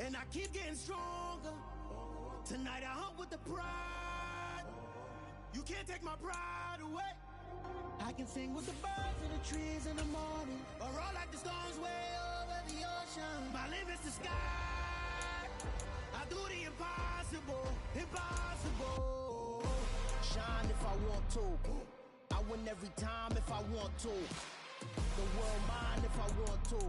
And I keep getting stronger. Tonight I hunt with the pride. You can't take my pride away. I can sing with the birds and the trees in the morning, or roll like the storms way over the ocean. My limit's the sky. I do the impossible, impossible. Shine if I want to. I win every time if I want to. The world mine if I want to.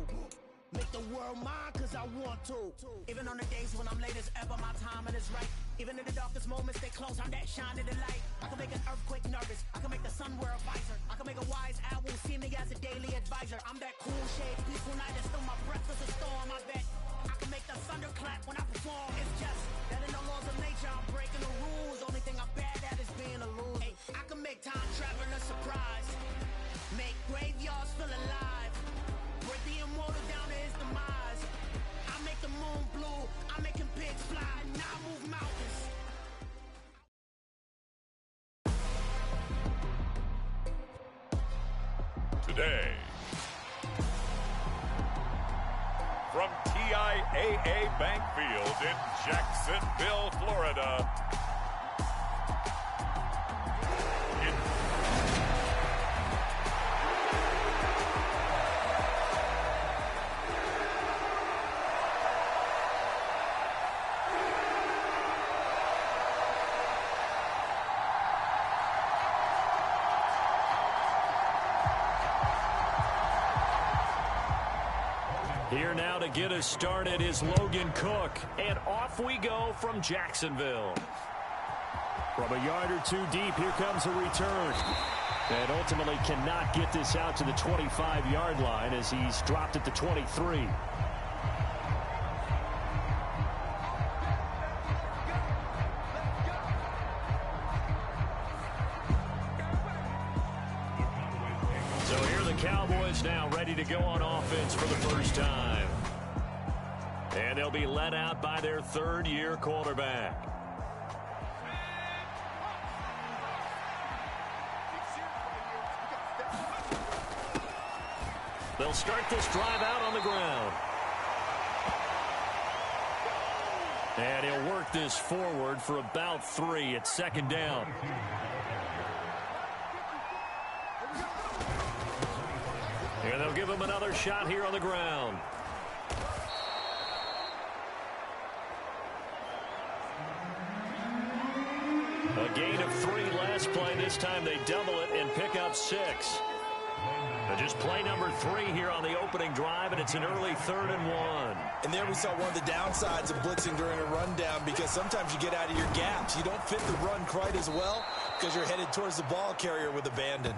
Make the world mine cause I want to. Even on the days when I'm late as ever, my timing is right. Even in the darkest moments, stay close, I'm that shining the light. I can make an earthquake nervous, I can make the sun wear a visor. I can make a wise owl see me as a daily advisor. I'm that cool shade, peaceful night, and still my breath is a storm. I bet I can make the thunder clap when I perform. It's just that in the laws of nature, I'm breaking the rules. Only thing I'm bad at is being a loser. Hey, I can make time traveling a surprise. Make graveyards feel alive. Break the immortal down to his demise. I make the moon blue, I'm making pigs fly, now I move mountains. Today, from TIAA Bank Field in Jacksonville, Florida, Here now to get us started is Logan Cook, and off we go from Jacksonville. From a yard or two deep, here comes a return. And ultimately cannot get this out to the 25-yard line as he's dropped at the 23. Cowboys now ready to go on offense for the first time. And they'll be led out by their third-year quarterback. They'll start this drive out on the ground. And he'll work this forward for about 3 at second down. And they'll give him another shot here on the ground. A gain of 3 last play. This time they double it and pick up 6. But just play number 3 here on the opening drive, and it's an early 3rd and 1. And there we saw one of the downsides of blitzing during a rundown, because sometimes you get out of your gaps. You don't fit the run quite as well because you're headed towards the ball carrier with abandon.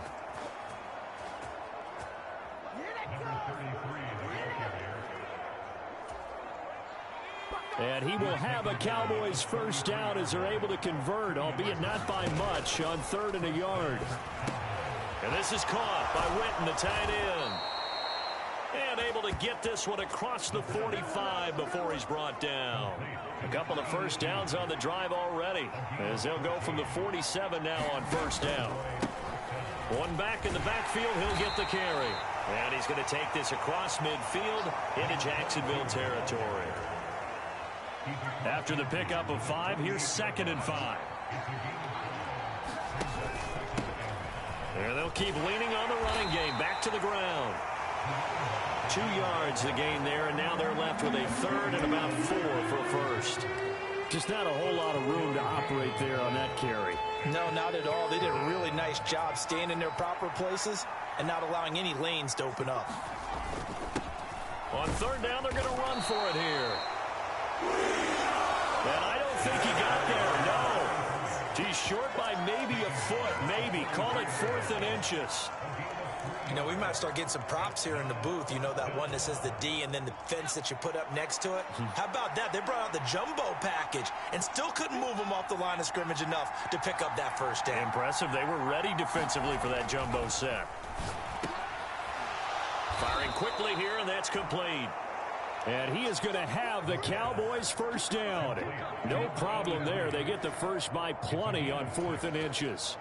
And he will have a Cowboys first down as they're able to convert, albeit not by much, on 3rd and a yard. And this is caught by Witten, the tight end. And able to get this one across the 45 before he's brought down. A couple of first downs on the drive already, as they'll go from the 47 now on first down. One back in the backfield, he'll get the carry. And he's going to take this across midfield into Jacksonville territory. After the pickup of 5, here's 2nd and 5. And they'll keep leaning on the running game. Back to the ground. 2 yards the gain there, and now they're left with a 3rd and about 4 for a first. Just not a whole lot of room to operate there on that carry. No, not at all. They did a really nice job staying in their proper places and not allowing any lanes to open up. On 3rd down, they're going to run for it here. And I don't think he got there, no. He's short by maybe a foot, maybe. Call it 4th and inches. You know, we might start getting some props here in the booth. You know, that one that says the D and then the fence that you put up next to it. How about that? They brought out the jumbo package and still couldn't move them off the line of scrimmage enough to pick up that first down. Impressive. They were ready defensively for that jumbo set. Firing quickly here, and that's complete. And he is going to have the Cowboys first down. No problem there. They get the first by plenty on 4th and inches.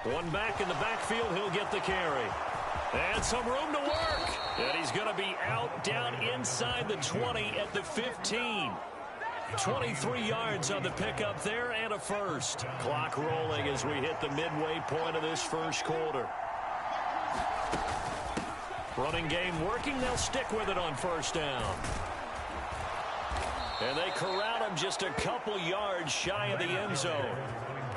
One back in the backfield. He'll get the carry. And some room to work. And he's going to be out down inside the 20 at the 15. 23 yards on the pickup there and a first. Clock rolling as we hit the midway point of this first quarter. Running game working. They'll stick with it on first down. And they corral him just a couple yards shy of the end zone.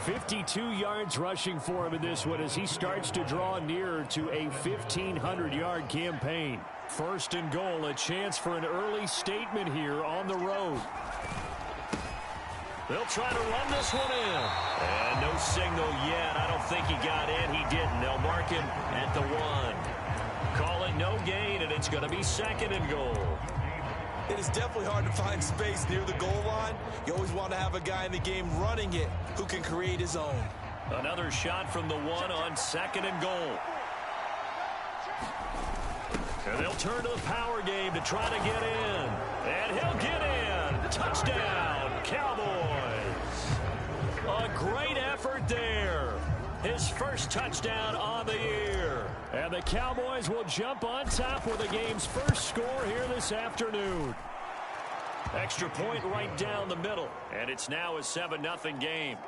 52 yards rushing for him in this one as he starts to draw nearer to a 1,500-yard campaign. First and goal, a chance for an early statement here on the road. They'll try to run this one in. And no signal yet. I don't think he got in. He didn't. They'll mark him at the 1. Call it no gain, and it's going to be second and goal. It is definitely hard to find space near the goal line. You always want to have a guy in the game running it who can create his own. Another shot from the 1 on second and goal. And they'll turn to the power game to try to get in. And he'll get in. Touchdown, Cowboys. A great effort there. His first touchdown on the year. And the Cowboys will jump on top with the game's first score here this afternoon. Extra point right down the middle. And it's now a 7-0 game.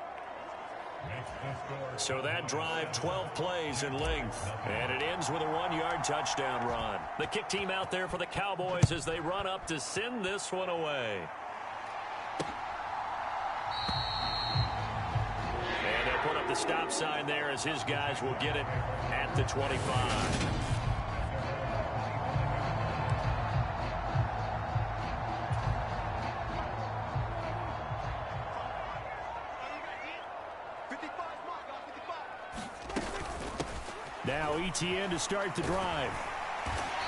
So that drive, 12 plays in length. And it ends with a 1-yard touchdown run. The kick team out there for the Cowboys as they run up to send this one away. And they'll put up the stop sign there as his guys will get it at the 25. Now ETN to start the drive.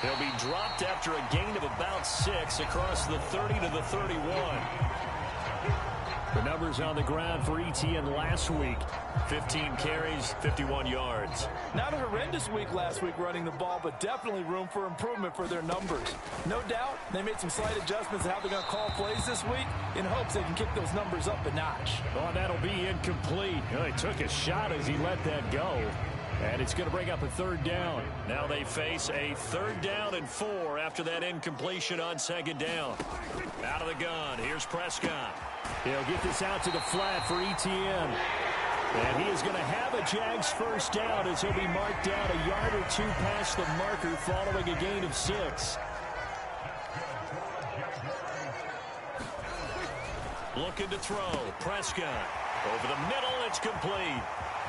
He'll be dropped after a gain of about 6 across the 30 to the 31. The numbers on the ground for ETN last week. 15 carries, 51 yards. Not a horrendous week last week running the ball, but definitely room for improvement for their numbers. No doubt they made some slight adjustments to how they're going to call plays this week in hopes they can kick those numbers up a notch. Oh, that'll be incomplete. Oh, he took a shot as he let that go. And it's going to bring up a third down. Now they face a 3rd down and 4 after that incompletion on 2nd down. Out of the gun, here's Prescott. He'll get this out to the flat for ETN. And he is going to have a Jags first down as he'll be marked down a yard or 2 past the marker following a gain of 6. Looking to throw. Prescott. Over the middle, it's complete.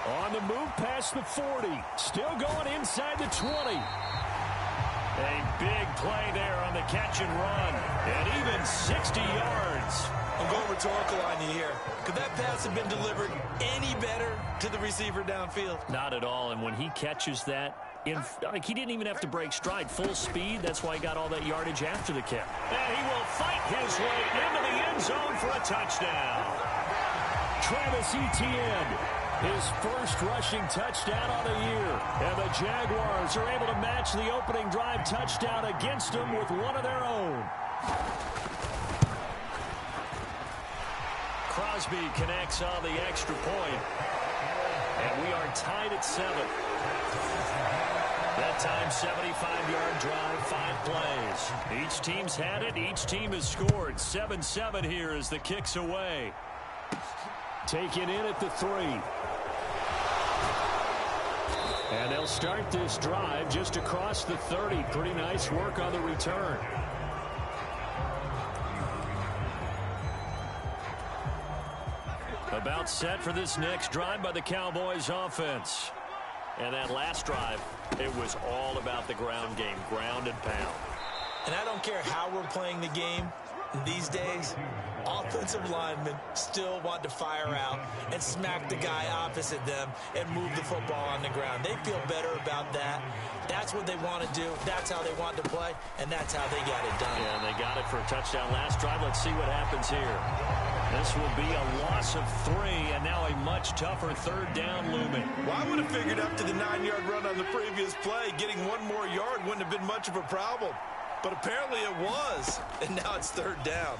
On the move past the 40. Still going inside the 20. A big play there on the catch and run. And even 60 yards. I'm going rhetorical on you here. Could that pass have been delivered any better to the receiver downfield? Not at all. And when he catches that, he didn't even have to break stride. Full speed. That's why he got all that yardage after the catch. And he will fight his way into the end zone for a touchdown. Travis Etienne. His first rushing touchdown on the year. And the Jaguars are able to match the opening drive touchdown against them with one of their own. Crosby connects on the extra point. And we are tied at 7. That time, 75-yard drive, 5 plays. Each team's had it. Each team has scored. 7-7 here as the kick's away. Taken in at the 3. And they'll start this drive just across the 30. Pretty nice work on the return. About set for this next drive by the Cowboys offense. And that last drive, it was all about the ground game, ground and pound. And I don't care how we're playing the game these days, offensive linemen still want to fire out and smack the guy opposite them and move the football on the ground. They feel better about that. That's what they want to do. That's how they want to play, and that's how they got it done. Yeah, and they got it for a touchdown last drive. Let's see what happens here. This will be a loss of 3, and now a much tougher 3rd down looming. Well, I would have figured after the 9-yard run on the previous play, getting 1 more yard wouldn't have been much of a problem. But apparently it was, and now it's 3rd down.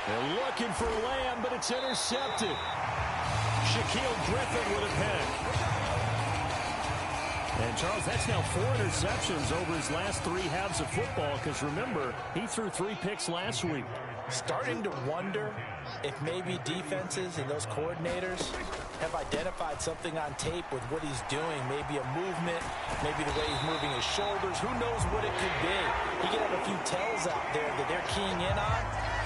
They're looking for Lamb, but it's intercepted. Shaquille Griffin with a pick. And, Charles, that's now 4 interceptions over his last 3 halves of football because, remember, he threw 3 picks last week. Starting to wonder if maybe defenses and those coordinators have identified something on tape with what he's doing. Maybe a movement, maybe the way he's moving his shoulders. Who knows what it could be? He could have a few tells out there that they're keying in on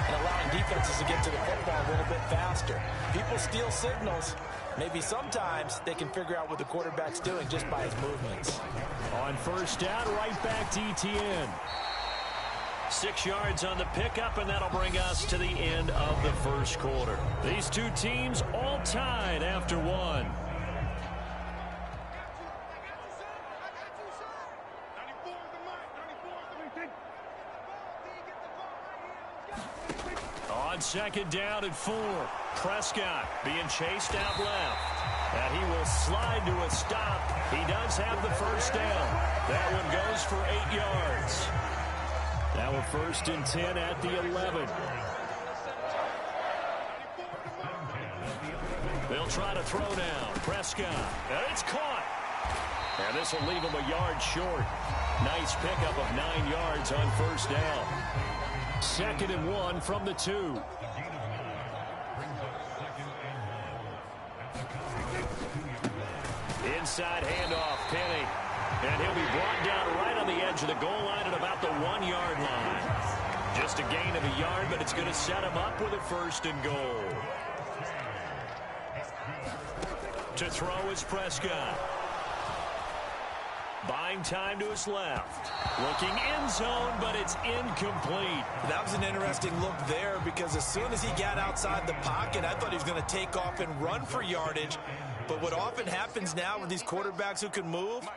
and allowing defenses to get to the football a little bit faster. People steal signals. Maybe sometimes they can figure out what the quarterback's doing just by his movements. On first down, right back to ETN. 6 yards on the pickup, and that'll bring us to the end of the first quarter. These two teams all tied after 1. On second down and 4, Prescott being chased out left. And he will slide to a stop. He does have the first down. That one goes for 8 yards. Now we're first and 10 at the 11. They'll try to throw now. Prescott. And it's caught. And this will leave him a yard short. Nice pickup of 9 yards on first down. Second and 1 from the 2. Inside handoff, Penny. And he'll be brought down right on the edge of the goal line at about the 1-yard line. Just a gain of a yard, but it's going to set him up with a first and goal. To throw is Prescott. Buying time to his left. Looking end zone, but it's incomplete. That was an interesting look there because as soon as he got outside the pocket, I thought he was going to take off and run for yardage. But what often happens now with these quarterbacks who can move,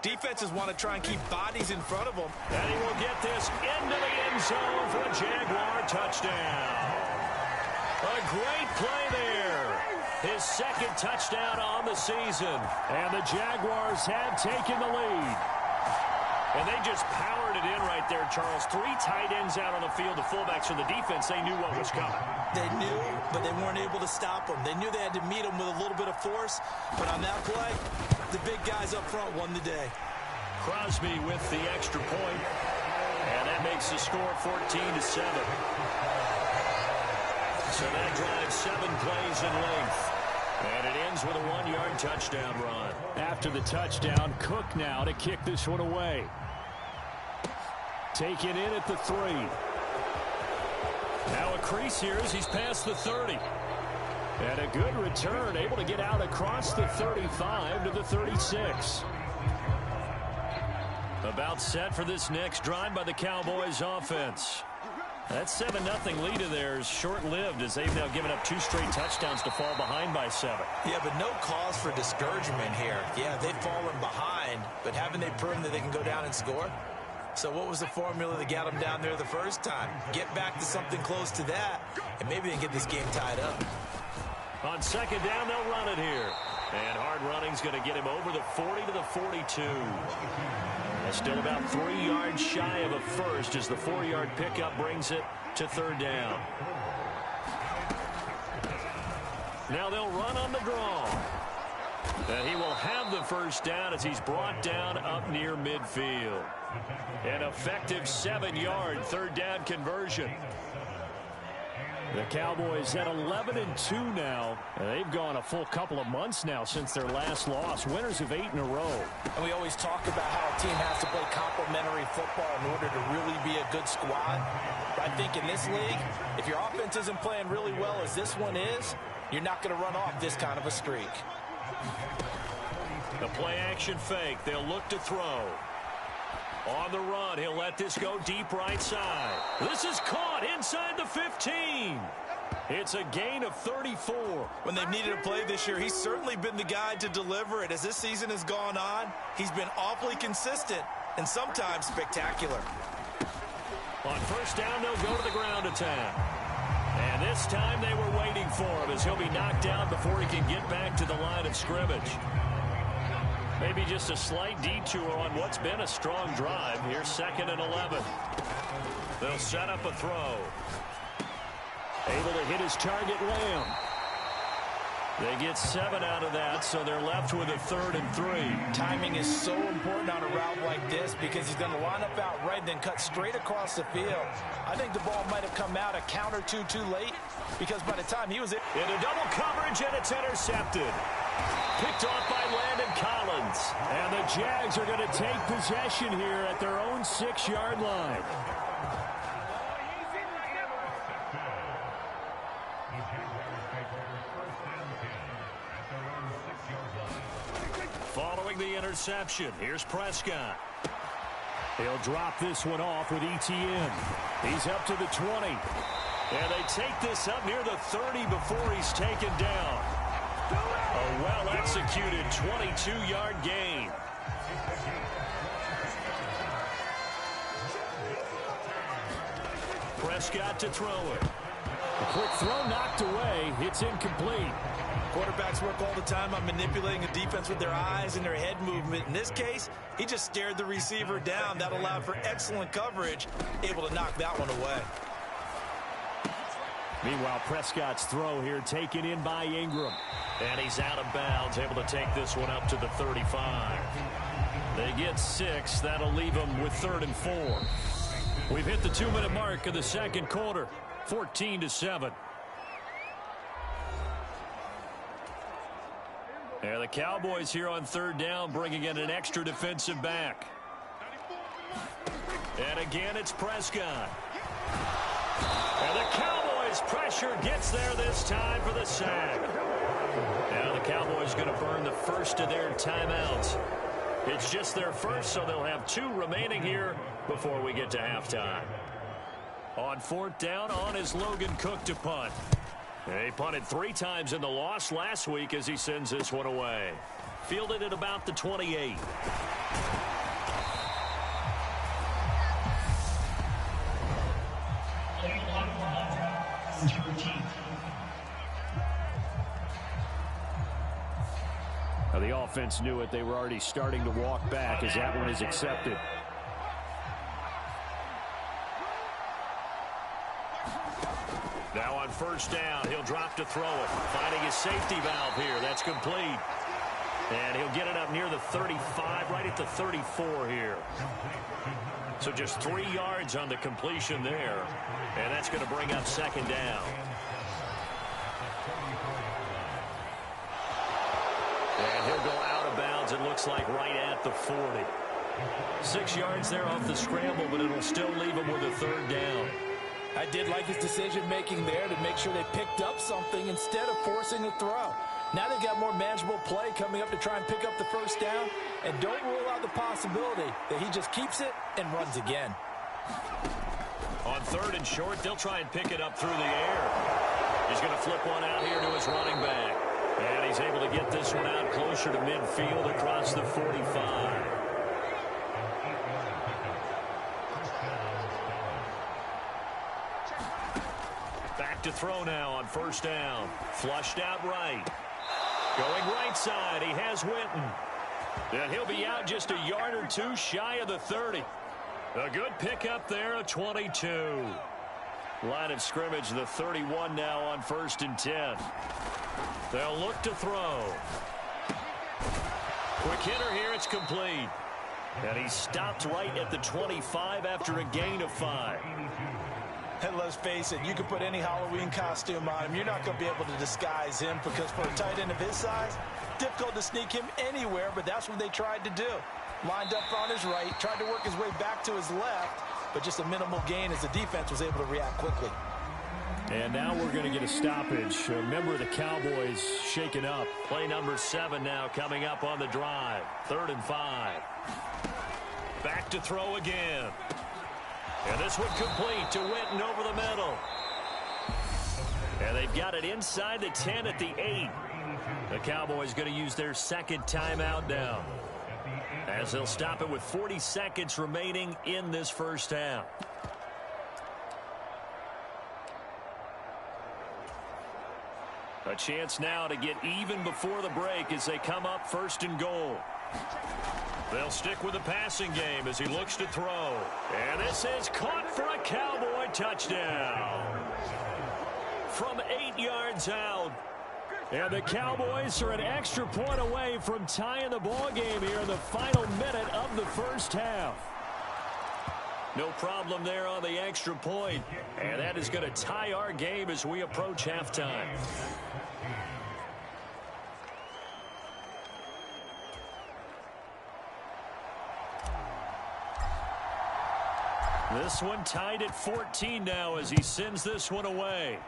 defenses want to try and keep bodies in front of them. And he will get this into the end zone for a Jaguar touchdown. A great play there. His second touchdown on the season. And the Jaguars have taken the lead. And they just powered it in right there, Charles. 3 tight ends out on the field. The fullbacks for the defense, they knew what was coming. They knew, but they weren't able to stop them. They knew they had to meet them with a little bit of force. But on that play, the big guys up front won the day. Crosby with the extra point. And that makes the score 14-7. So that drives 7 plays in length. And it ends with a 1-yard touchdown run. After the touchdown, Cook now to kick this one away. Taken in at the 3. Now a crease here as he's past the 30. And a good return, able to get out across the 35 to the 36. About set for this next drive by the Cowboys offense. That 7-0 lead of theirs short-lived as they've now given up 2 straight touchdowns to fall behind by 7. Yeah, but no cause for discouragement here. Yeah, they've fallen behind, but haven't they proven that they can go down and score? So what was the formula that got them down there the first time? Get back to something close to that, and maybe they can get this game tied up. On second down, they'll run it here. And hard running's going to get him over the 40 to the 42. Still about 3 yards shy of a first as the 4-yard pickup brings it to third down. Now they'll run on the draw. And he will have the first down as he's brought down up near midfield. An effective 7-yard third down conversion. The Cowboys at 11-2 now. And they've gone a full couple of months now since their last loss. Winners of 8 in a row. And we always talk about how a team has to play complementary football in order to really be a good squad. I think in this league, if your offense isn't playing really well as this one is, you're not going to run off this kind of a streak. The play-action fake. They'll look to throw. On the run, he'll let this go deep right side. This is caught inside the 15. It's a gain of 34. When they've needed a play this year, he's certainly been the guy to deliver it. As this season has gone on, he's been awfully consistent and sometimes spectacular. On first down, they'll go to the ground attack. And this time they were waiting for him as he'll be knocked down before he can get back to the line of scrimmage. Maybe just a slight detour on what's been a strong drive. Here's second and 11. They'll set up a throw. Able to hit his target, Lamb. They get 7 out of that, so they're left with a 3rd and 3. Timing is so important on a route like this because he's going to line up out right and then cut straight across the field. I think the ball might have come out a count or two too late because by the time he was into double coverage, and it's intercepted. Picked off by Landon Collins. And the Jags are going to take possession here at their own 6-yard line. Following the interception, here's Prescott. He'll drop this one off with Etienne. He's up to the 20. And they take this up near the 30 before he's taken down. A well-executed 22-yard gain. Prescott to throw it. A quick throw knocked away. It's incomplete. Quarterbacks work all the time on manipulating a defense with their eyes and their head movement. In this case, he just stared the receiver down. That allowed for excellent coverage, able to knock that one away. Meanwhile, Prescott's throw here taken in by Ingram. And he's out of bounds, able to take this one up to the 35. They get 6. That'll leave them with 3rd and 4. We've hit the 2-minute mark of the second quarter, 14-7. And the Cowboys here on 3rd down, bringing in an extra defensive back. And again, it's Prescott. And the Cowboys pressure gets there this time for the sack. Now the Cowboys going to burn the first of their timeouts. It's just their first, so they'll have 2 remaining here before we get to halftime. On 4th down, on is Logan Cook to punt. He punted 3 times in the loss last week as he sends this one away. Fielded at about the 28. Now the offense knew it. They were already starting to walk back as that one is accepted. Now on 1st down, he'll drop to throw it. Finding his safety valve here. That's complete. And he'll get it up near the 35, right at the 34 here. So just 3 yards on the completion there. And that's going to bring up 2nd down. And he'll go out of bounds, it looks like, right at the 40. 6 yards there off the scramble, but it'll still leave him with a 3rd down. I did like his decision-making there to make sure they picked up something instead of forcing the throw. Now they've got more manageable play coming up to try and pick up the 1st down, and don't rule out the possibility that he just keeps it and runs again. On 3rd and short, they'll try and pick it up through the air. He's going to flip one out here to his running back. And he's able to get this one out closer to midfield across the 45. Back to throw now on 1st down. Flushed out right. Going right side, he has Winton. And he'll be out just a yard or 2 shy of the 30. A good pickup there, a 22. Line of scrimmage, the 31 now on 1st and 10. They'll look to throw. Quick hitter here, it's complete. And he stopped right at the 25 after a gain of 5. And let's face it, you can put any Halloween costume on him. You're not going to be able to disguise him because for a tight end of his size, difficult to sneak him anywhere, but that's what they tried to do. Lined up on his right, tried to work his way back to his left, but just a minimal gain as the defense was able to react quickly. And now we're going to get a stoppage. A member of the Cowboys shaken up. Play number 7 now coming up on the drive. 3rd and 5. Back to throw again. And this one complete to Winton over the middle. And they've got it inside the 10 at the 8. The Cowboys going to use their 2nd timeout now, as they'll stop it with 40 seconds remaining in this 1st half. A chance now to get even before the break as they come up 1st and goal. They'll stick with the passing game as he looks to throw. And this is caught for a Cowboy touchdown. From 8 yards out, And the Cowboys are an extra point away from tying the ball game here in the final minute of the first half. No problem there on the extra point. And that is going to tie our game as we approach halftime. This one tied at 14 now as he sends this one away.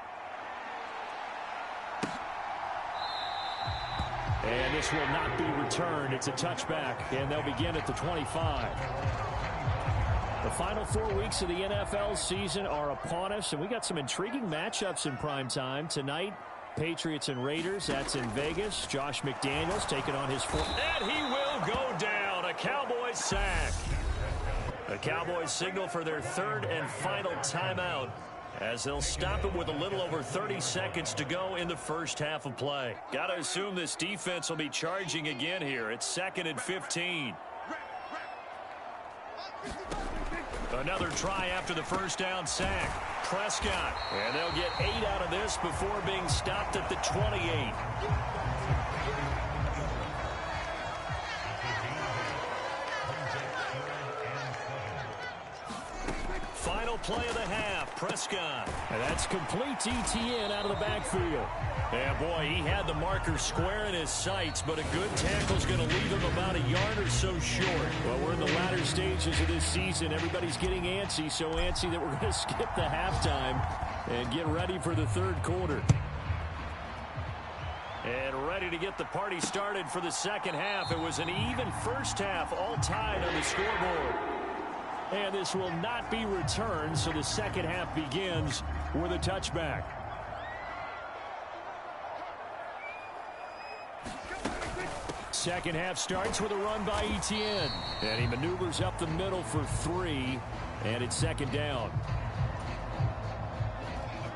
And this will not be returned. It's a touchback, and they'll begin at the 25. The final 4 weeks of the NFL season are upon us, and we got some intriguing matchups in prime time. Tonight, Patriots and Raiders. That's in Vegas. Josh McDaniels taking on his fourth. And he will go down. A Cowboys sack. The Cowboys signal for their third and final timeout as they'll stop it with a little over 30 seconds to go in the first half of play. Got to assume this defense will be charging again here. It's 2nd and 15. Another try after the first down sack. Prescott. And they'll get 8 out of this before being stopped at the 28. Final play of the half, Prescott. And that's complete ETN out of the backfield. And boy, he had the marker square in his sights, but a good tackle's going to leave him about a yard or so short. Well, we're in the latter stages of this season. Everybody's getting antsy, so antsy that we're going to skip the halftime and get ready for the third quarter. And ready to get the party started for the second half. It was an even first half, all tied on the scoreboard. And this will not be returned, so the second half begins with a touchback. Second half starts with a run by Etienne. And he maneuvers up the middle for 3, and it's second down.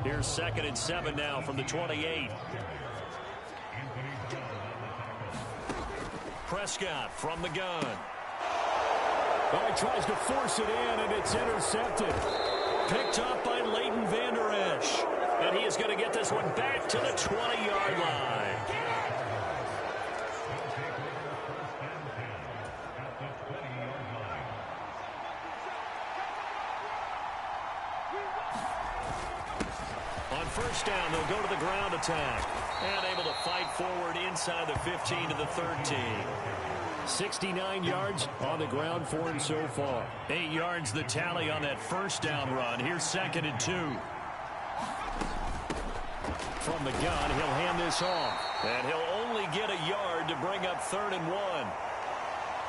Here's 2nd and 7 now from the 28. Prescott from the gun. Oh, he tries to force it in, and it's intercepted. Picked up by Leighton Vander Esch. And he is going to get this one back to the 20-yard line. On first down, they'll go to the ground attack. And able to fight forward inside the 15 to the 13. 69 yards on the ground for him so far. 8 yards the tally on that first down run. Here's 2nd and 2. From the gun, he'll hand this off. And he'll only get a yard to bring up 3rd and 1.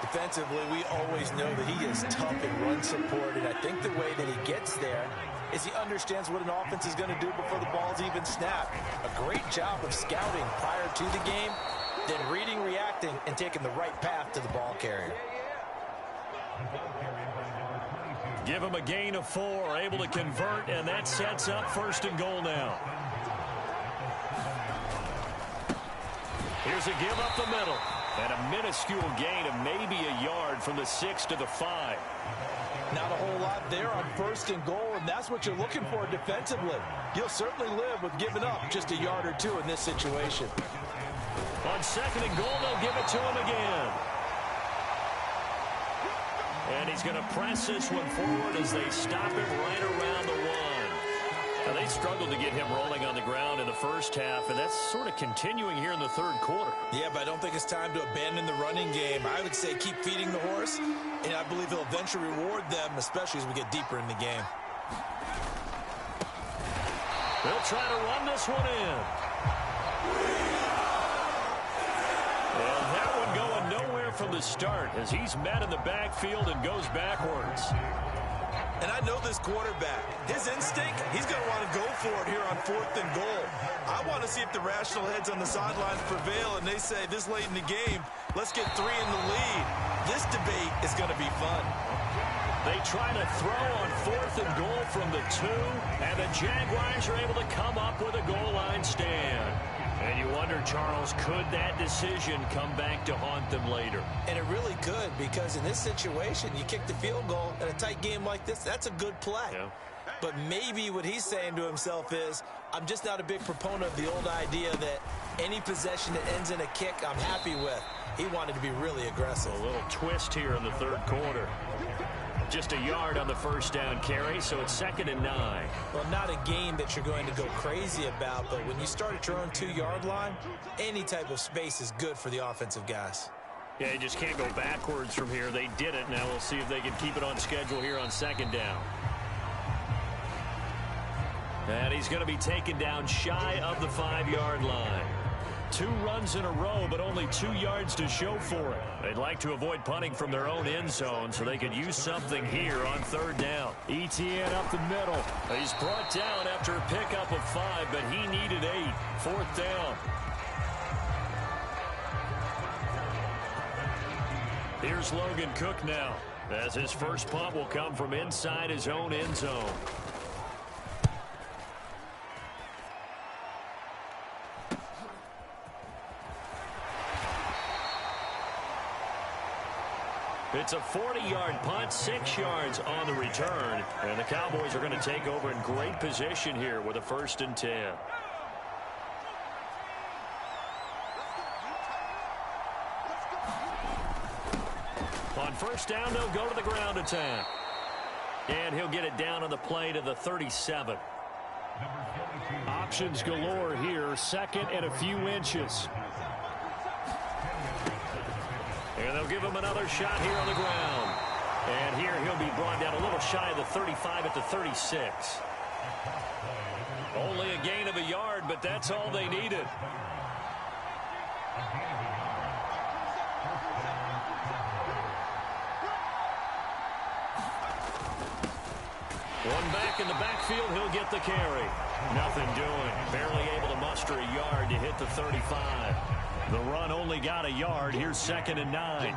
Defensively, we always know that he is tough in run support, and I think the way that he gets there is he understands what an offense is going to do before the ball's even snapped. A great job of scouting prior to the game, then reading, reacting, and taking the right path to the ball carrier. Give him a gain of 4, able to convert, and that sets up 1st and goal now. Here's a give up the middle, and a minuscule gain of maybe a yard from the 6 to the 5. Not a whole lot there on 1st and goal, and that's what you're looking for defensively. You'll certainly live with giving up just a yard or 2 in this situation. On 2nd and goal, they'll give it to him again. And he's going to press this one forward as they stop him right around the 1. Now, they struggled to get him rolling on the ground in the first half, and that's sort of continuing here in the third quarter. Yeah, but I don't think it's time to abandon the running game. I would say keep feeding the horse, and I believe he'll eventually reward them, especially as we get deeper in the game. They'll try to run this one in. And that one going nowhere from the start as he's met in the backfield and goes backwards. And I know this quarterback. His instinct, he's going to want to go for it here on 4th and goal. I want to see if the rational heads on the sidelines prevail and they say this late in the game, let's get 3 in the lead. This debate is going to be fun. They try to throw on 4th and goal from the 2, and the Jaguars are able to come up with a goal line stand. And you wonder, Charles, could that decision come back to haunt them later? And it really could, because in this situation, you kick the field goal in a tight game like this, that's a good play. Yeah. But maybe what he's saying to himself is, I'm just not a big proponent of the old idea that any possession that ends in a kick I'm happy with. He wanted to be really aggressive. A little twist here in the third quarter. Just a yard on the first down carry, so it's 2nd and 9. Well, not a game that you're going to go crazy about, but when you start at your own 2-yard line, any type of space is good for the offensive guys. Yeah, you just can't go backwards from here. They did it. Now we'll see if they can keep it on schedule here on 2nd down. And he's going to be taken down shy of the 5-yard line. 2 runs in a row, but only 2 yards to show for it. They'd like to avoid punting from their own end zone so they could use something here on 3rd down. Etienne up the middle. He's brought down after a pickup of 5, but he needed 8. 4th down. Here's Logan Cook now, as his first punt will come from inside his own end zone. It's a 40-yard punt, 6 yards on the return. And the Cowboys are going to take over in great position here with a 1st and 10. On 1st down, they'll go to the ground attack. And he'll get it down on the play to the 37. Options galore here, 2nd and a few inches. And they'll give him another shot here on the ground. And here he'll be brought down a little shy of the 35 at the 36. Only a gain of a yard, but that's all they needed. One back in the backfield, he'll get the carry. Nothing doing. Barely able to muster a yard to hit the 35. The run only got a yard. Here's 2nd and 9.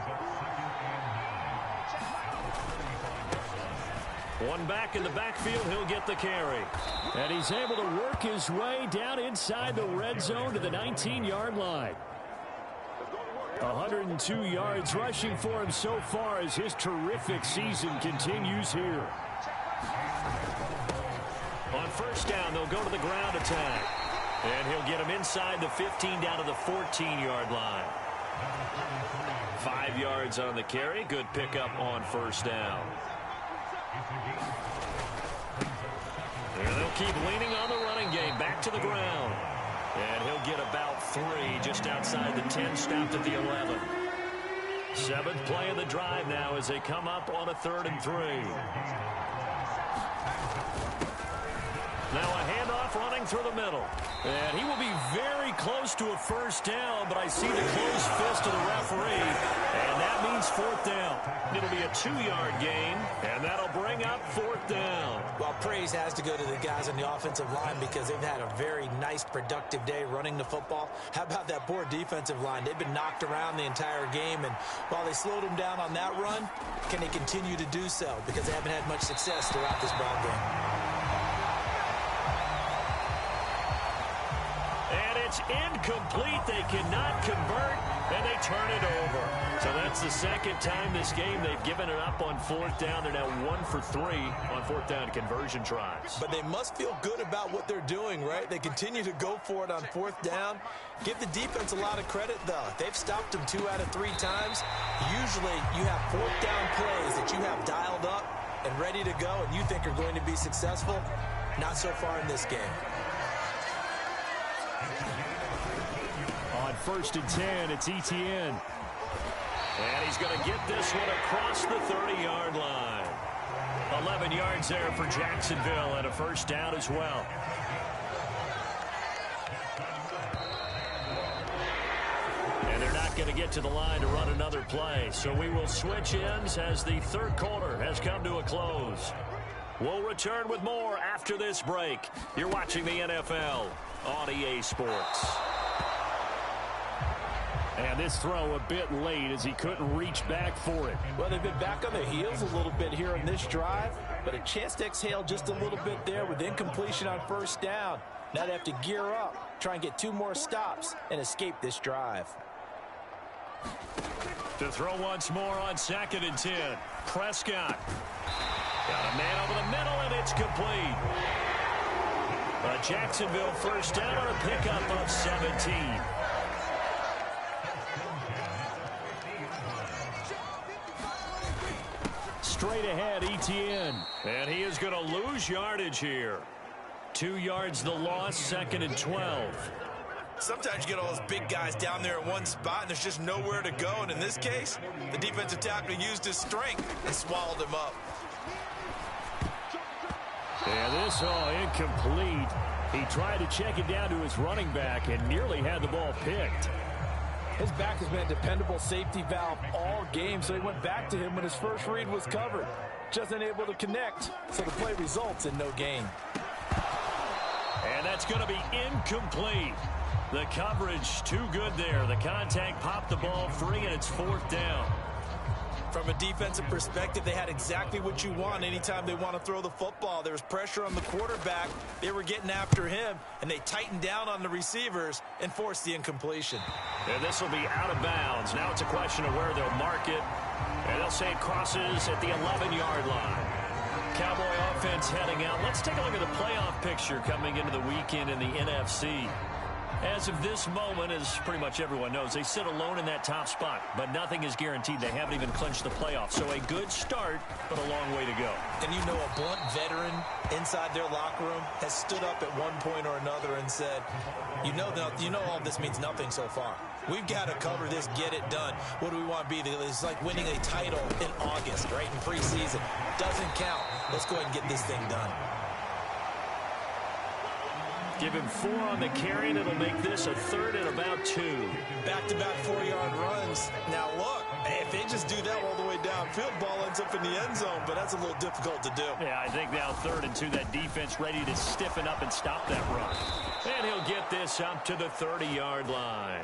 One back in the backfield, he'll get the carry. And he's able to work his way down inside the red zone to the 19-yard line. 102 yards rushing for him so far as his terrific season continues here. On 1st down, they'll go to the ground attack. And he'll get him inside the 15 down to the 14-yard line. 5 yards on the carry. Good pickup on 1st down. And they'll keep leaning on the running game. Back to the ground. And he'll get about 3 just outside the 10, stopped at the 11. 7th play of the drive now as they come up on a 3rd and 3. Now a handoff running through the middle. And he will be very close to a 1st down, but I see the closed fist of the referee, and that means 4th down. It'll be a 2-yard gain, and that'll bring up 4th down. Well, praise has to go to the guys on the offensive line because they've had a very nice, productive day running the football. How about that poor defensive line? They've been knocked around the entire game, and while they slowed them down on that run, can they continue to do so? Because they haven't had much success throughout this ball game. It's incomplete. They cannot convert, and they turn it over. So that's the 2nd time this game they've given it up on 4th down. They're now 1 for 3 on 4th down conversion tries. But they must feel good about what they're doing, right? They continue to go for it on 4th down. Give the defense a lot of credit, though. They've stopped them 2 out of 3 times. Usually you have 4th down plays that you have dialed up and ready to go and you think are going to be successful. Not so far in this game. On 1st and 10, it's Etienne. And he's going to get this one across the 30-yard line. 11 yards there for Jacksonville and a 1st down as well. And they're not going to get to the line to run another play. So we will switch ends as the 3rd quarter has come to a close. We'll return with more after this break. You're watching the NFL on EA Sports. And this throw a bit late as he couldn't reach back for it. Well, they've been back on their heels a little bit here in this drive, but a chance to exhale just a little bit there with incompletion on 1st down. Now they have to gear up, try and get 2 more stops, and escape this drive. To throw once more on 2nd and 10. Prescott. Got a man over the middle, and it's complete. A Jacksonville first down on a pickup of 17. Straight ahead, Etienne. And he is going to lose yardage here. 2 yards the loss, 2nd and 12. Sometimes you get all those big guys down there in one spot, and there's just nowhere to go. And in this case, the defensive tackle used his strength and swallowed him up. And this all incomplete. He tried to check it down to his running back and nearly had the ball picked. His back has been a dependable safety valve all game, so he went back to him when his first read was covered. Just unable to connect, so the play results in no gain. And that's going to be incomplete. The coverage too good there. The contact popped the ball free, and it's 4th down. From a defensive perspective, they had exactly what you want anytime they want to throw the football. There was pressure on the quarterback. They were getting after him, and they tightened down on the receivers and forced the incompletion. And this will be out of bounds. Now it's a question of where they'll mark it. And they'll say it crosses at the 11-yard line. Cowboy offense heading out. Let's take a look at the playoff picture coming into the weekend in the NFC. As of this moment, as pretty much everyone knows, they sit alone in that top spot. But nothing is guaranteed. They haven't even clinched the playoffs. So a good start, but a long way to go. And you know, a blunt veteran inside their locker room has stood up at one point or another and said, you know all this means nothing so far. We've got to cover this, get it done. What do we want to be? It's like winning a title in August, right, in preseason. Doesn't count. Let's go ahead and get this thing done. Give him 4 on the carry, and it'll make this a 3rd and about 2. Back-to-back 4-yard runs. Now, look, if they just do that all the way downfield, ball ends up in the end zone, but that's a little difficult to do. Yeah, I think now 3rd and 2, that defense ready to stiffen up and stop that run. And he'll get this up to the 30-yard line.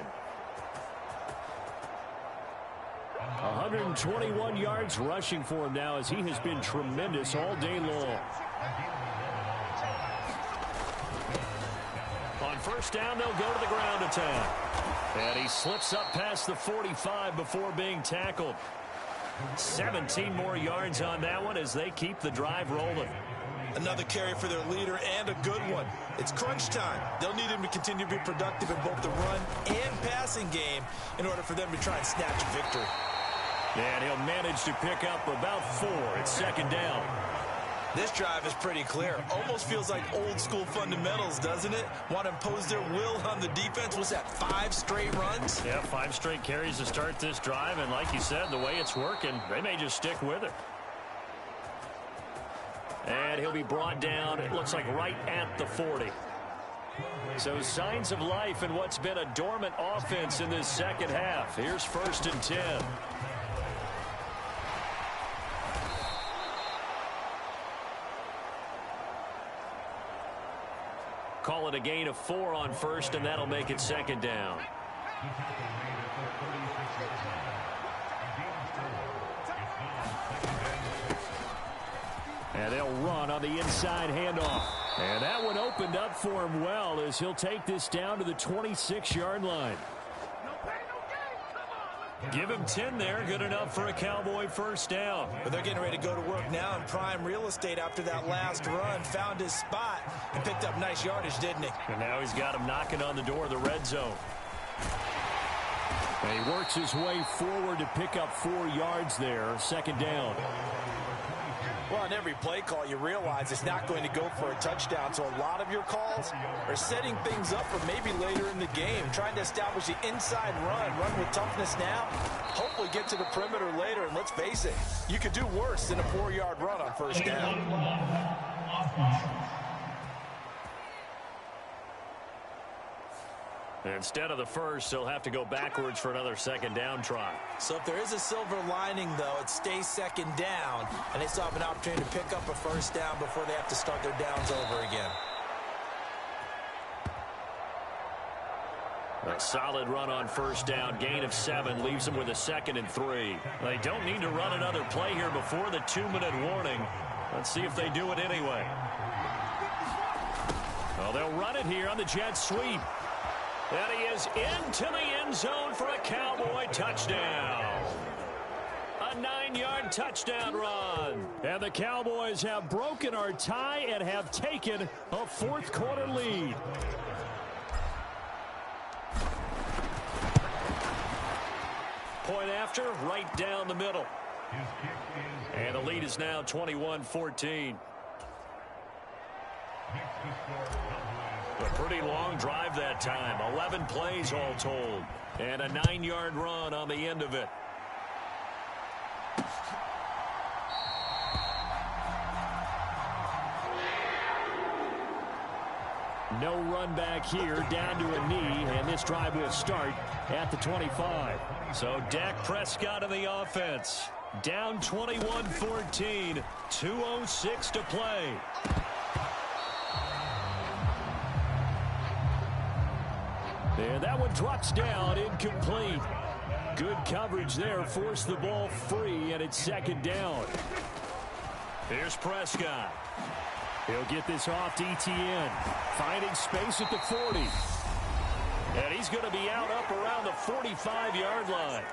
121 yards rushing for him now, as he has been tremendous all day long. On first down, they'll go to the ground attack. And he slips up past the 45 before being tackled. 17 more yards on that one as they keep the drive rolling. Another carry for their leader, and a good one. It's crunch time. They'll need him to continue to be productive in both the run and passing game in order for them to try and snatch a victory. And he'll manage to pick up about 4. It's 2nd down. This drive is pretty clear. Almost feels like old school fundamentals, doesn't it? Want to impose their will on the defense. Was that 5 straight runs? Yeah, 5 straight carries to start this drive. And like you said, the way it's working, they may just stick with it. And he'll be brought down, it looks like right at the 40. So signs of life in what's been a dormant offense in this second half. Here's 1st and 10. Call it a gain of 4 on first, and that'll make it 2nd down. And they'll run on the inside handoff. And that one opened up for him well, as he'll take this down to the 26-yard line. Give him 10 there. Good enough for a Cowboy first down. But they're getting ready to go to work now in prime real estate after that last run. Found his spot and picked up nice yardage, didn't he? And now he's got him knocking on the door of the red zone. And he works his way forward to pick up 4 yards there. 2nd down. Well, on every play call, you realize it's not going to go for a touchdown. So a lot of your calls are setting things up for maybe later in the game, trying to establish the inside run with toughness now, hopefully get to the perimeter later. And let's face it, you could do worse than a 4-yard run on first down. Instead of the first, they'll have to go backwards for another 2nd down try. So if there is a silver lining, though, it stays 2nd down, and they still have an opportunity to pick up a first down before they have to start their downs over again. A solid run on first down. Gain of 7 leaves them with a 2nd and 3. They don't need to run another play here before the 2-minute warning. Let's see if they do it anyway. Well, they'll run it here on the jet sweep. And he is into the end zone for a Cowboy touchdown. A 9-yard touchdown run. And the Cowboys have broken our tie and have taken a fourth-quarter lead. Point after, right down the middle. And the lead is now 21-14. A pretty long drive that time. 11 plays all told. And a 9-yard run on the end of it. No run back here, down to a knee, and this drive will start at the 25. So Dak Prescott in the offense. Down 21-14, 2:06 to play. And that one drops down, incomplete. Good coverage there, forced the ball free, and it's second down. Here's Prescott. He'll get this off to Etienne, finding space at the 40. And he's going to be out up around the 45-yard line.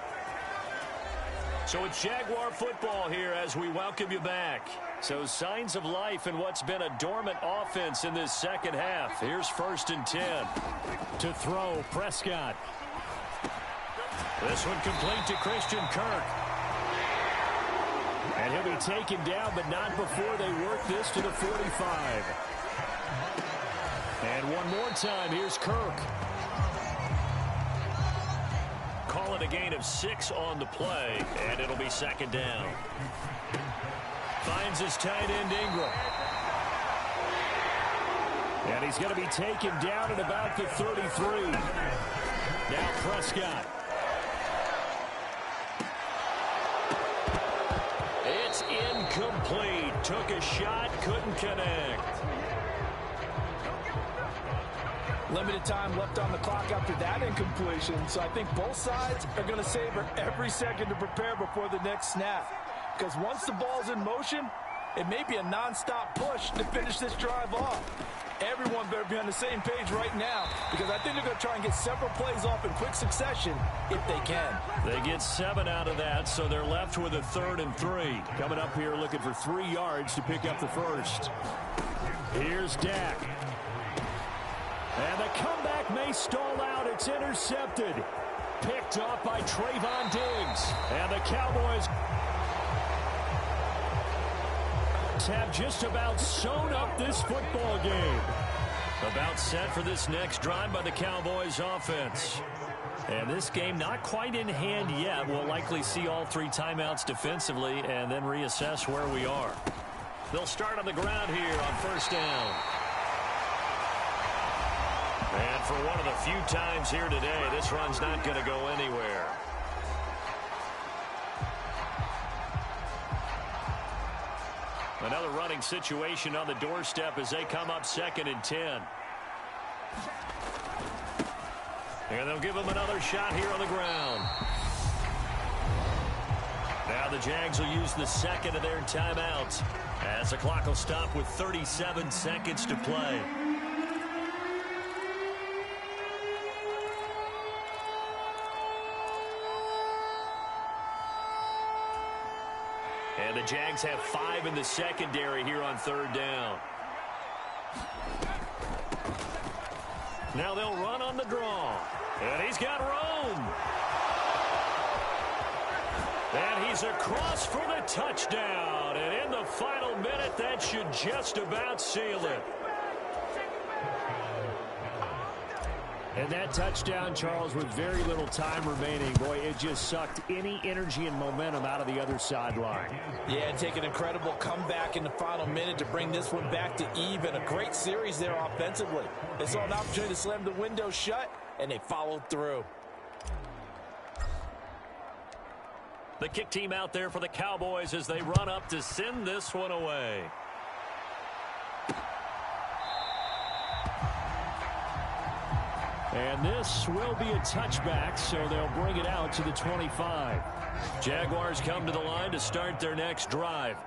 So it's Jaguar football here as we welcome you back. So signs of life in what's been a dormant offense in this second half. Here's 1st and 10. To throw, Prescott. This one complete to Christian Kirk. And he'll be taken down, but not before they work this to the 45. And one more time, here's Kirk. Call it a gain of 6 on the play, and it'll be second down. Finds his tight end Ingram. And he's going to be taken down at about the 33. Now Prescott. It's incomplete. Took a shot, couldn't connect. Limited time left on the clock after that incompletion, so I think both sides are going to savor every second to prepare before the next snap. Because once the ball's in motion, it may be a nonstop push to finish this drive off. Everyone better be on the same page right now, because I think they're going to try and get several plays off in quick succession if they can. They get 7 out of that, so they're left with a 3rd and 3. Coming up here looking for 3 yards to pick up the first. Here's Dak. And the comeback may stall out. It's intercepted. Picked off by Trayvon Diggs. And the Cowboys have just about sewn up this football game. About set for this next drive by the Cowboys offense. And this game not quite in hand yet. We'll likely see all 3 timeouts defensively and then reassess where we are. They'll start on the ground here on 1st down. And for one of the few times here today, this run's not going to go anywhere. Another running situation on the doorstep as they come up 2nd and 10. And they'll give them another shot here on the ground. Now the Jags will use the 2nd of their timeouts as the clock will stop with 37 seconds to play. And the Jags have 5 in the secondary here on 3rd down. Now they'll run on the draw. And he's got Rome. And he's across for the touchdown. And in the final minute, that should just about seal it. And that touchdown, Charles, with very little time remaining, boy, it just sucked any energy and momentum out of the other sideline. Yeah, and take an incredible comeback in the final minute to bring this one back to even. A great series there offensively. They saw an opportunity to slam the window shut, and they followed through. The kick team out there for the Cowboys as they run up to send this one away. And this will be a touchback, so they'll bring it out to the 25. Jaguars come to the line to start their next drive.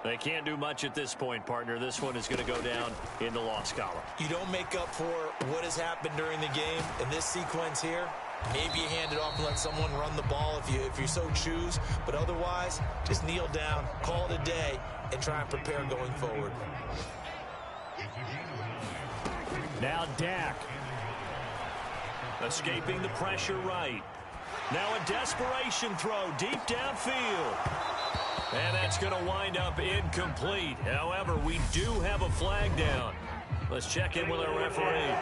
They can't do much at this point, partner. This one is going to go down in the loss column. You don't make up for what has happened during the game in this sequence here. Maybe you hand it off and let someone run the ball if you so choose. But otherwise, just kneel down, call it a day, and try and prepare going forward. Now Dak. Escaping the pressure right. Now a desperation throw deep downfield. And that's going to wind up incomplete. However, we do have a flag down. Let's check in with our referee.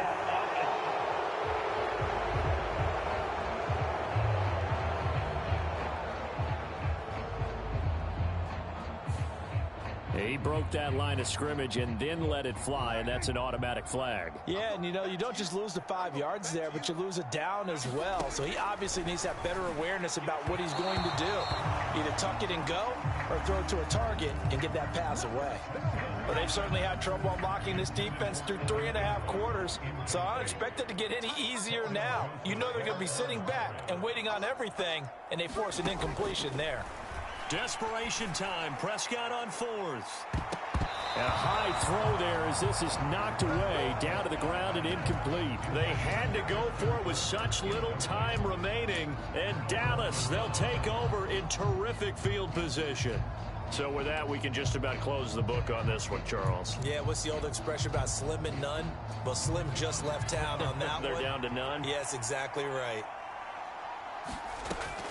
He broke that line of scrimmage and then let it fly, and that's an automatic flag. Yeah, and you don't just lose the 5 yards there, but you lose a down as well. So he obviously needs to have better awareness about what he's going to do. Either tuck it and go or throw it to a target and get that pass away. But they've certainly had trouble unlocking this defense through 3.5 quarters, so I don't expect it to get any easier now. You know they're going to be sitting back and waiting on everything, and they force an incompletion there. Desperation time. Prescott on 4th. And a high throw there as this is knocked away, down to the ground and incomplete. They had to go for it with such little time remaining. And Dallas, they'll take over in terrific field position. So with that, we can just about close the book on this one, Charles. Yeah, what's the old expression about slim and none? Well, Slim just left town on that They're one. down to none? Yes, exactly right.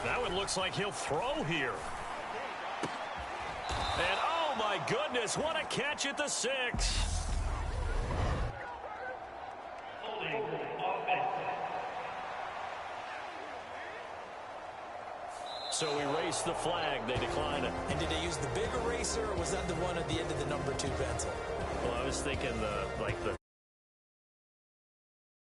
That one looks like he'll throw here. And, oh, my goodness, what a catch at the 6. So erase the flag. They decline it. And did they use the big eraser, or was that the one at the end of the number 2 pencil? Well, I was thinking the